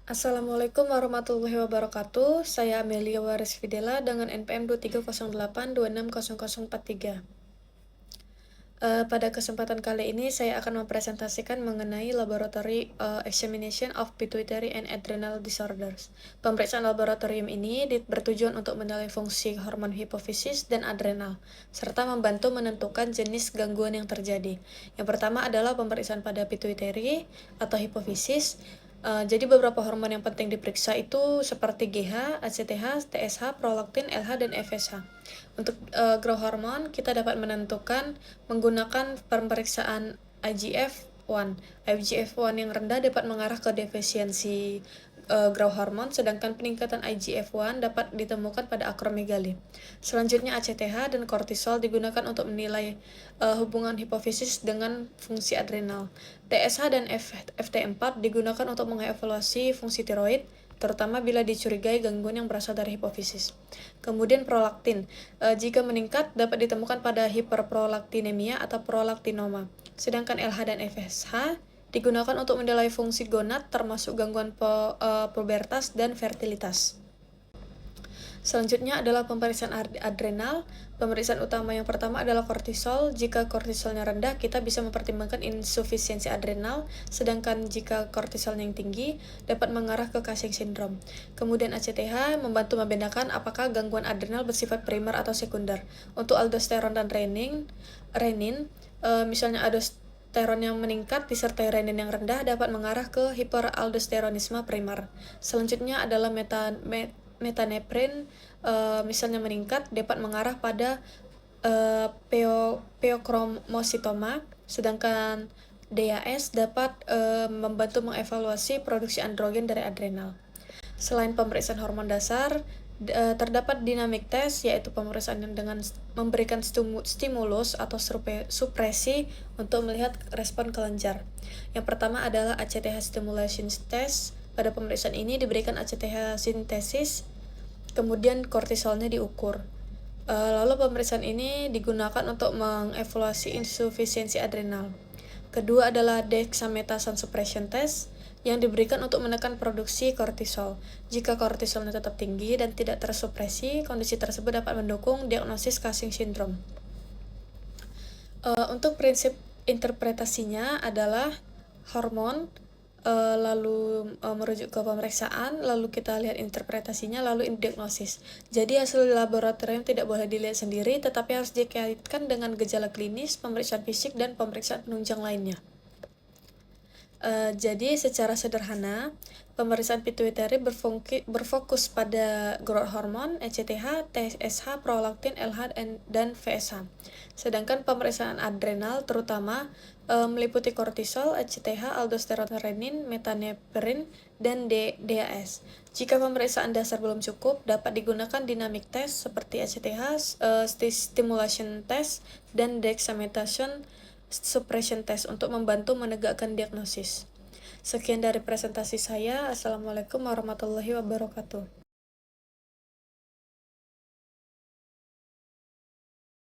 Assalamualaikum warahmatullahi wabarakatuh. Saya Amelia Waris Fidela dengan NPM 2308260043. Pada kesempatan kali ini saya akan mempresentasikan mengenai Laboratory Examination of Pituitary and Adrenal Disorders. Pemeriksaan laboratorium ini bertujuan untuk menilai fungsi hormon hipofisis dan adrenal, serta membantu menentukan jenis gangguan yang terjadi. Yang pertama adalah pemeriksaan pada pituitary atau hipofisis. Jadi beberapa hormon yang penting diperiksa itu seperti GH, ACTH, TSH, prolaktin, LH, dan FSH. Untuk growth hormone kita dapat menentukan menggunakan pemeriksaan IGF-1. IGF-1 yang rendah dapat mengarah ke defisiensi growth hormone, sedangkan peningkatan IGF-1 dapat ditemukan pada akromegali. Selanjutnya ACTH dan kortisol digunakan untuk menilai hubungan hipofisis dengan fungsi adrenal. TSH dan FT4 digunakan untuk mengevaluasi fungsi tiroid, terutama bila dicurigai gangguan yang berasal dari hipofisis. Kemudian prolaktin, jika meningkat dapat ditemukan pada hiperprolaktinemia atau prolaktinoma. Sedangkan LH dan FSH digunakan untuk menilai fungsi gonad termasuk gangguan pubertas dan fertilitas. Selanjutnya adalah pemeriksaan adrenal. Pemeriksaan utama yang pertama adalah kortisol. Jika kortisolnya rendah, kita bisa mempertimbangkan insufisiensi adrenal, sedangkan jika kortisolnya yang tinggi, dapat mengarah ke Cushing syndrome. Kemudian ACTH membantu membedakan apakah gangguan adrenal bersifat primer atau sekunder. Untuk aldosteron dan renin, misalnya aldosteron yang meningkat disertai renin yang rendah dapat mengarah ke hiperaldosteronisme primer. Selanjutnya adalah metaneprin, misalnya meningkat dapat mengarah pada pheochromocytoma, sedangkan DAS dapat membantu mengevaluasi produksi androgen dari adrenal. Selain pemeriksaan hormon dasar, terdapat dynamic test, yaitu pemeriksaan dengan memberikan stimulus atau supresi untuk melihat respon kelenjar. Yang pertama adalah ACTH stimulation test. Pada pemeriksaan ini diberikan ACTH sintesis, kemudian kortisolnya diukur. Lalu pemeriksaan ini digunakan untuk mengevaluasi insufisiensi adrenal. Kedua adalah dexamethasone suppression test yang diberikan untuk menekan produksi kortisol. Jika kortisolnya tetap tinggi dan tidak tersupresi, kondisi tersebut dapat mendukung diagnosis Cushing syndrome. Untuk prinsip interpretasinya adalah hormon, lalu merujuk ke pemeriksaan, lalu kita lihat interpretasinya, lalu diagnosis. Jadi hasil laboratorium tidak boleh dilihat sendiri, tetapi harus dikaitkan dengan gejala klinis, pemeriksaan fisik, dan pemeriksaan penunjang lainnya. Jadi secara sederhana, pemeriksaan pituitary berfokus pada growth hormone, ECTH, TSH, prolaktin, LH, dan FSH. Sedangkan pemeriksaan adrenal terutama meliputi kortisol, ACTH, aldosteron, renin, metaneprin, dan DAS. Jika pemeriksaan dasar belum cukup, dapat digunakan dynamic test seperti ACTH, stimulation test, dan dexamethasone suppression test untuk membantu menegakkan diagnosis. Sekian dari presentasi saya. Assalamualaikum warahmatullahi wabarakatuh.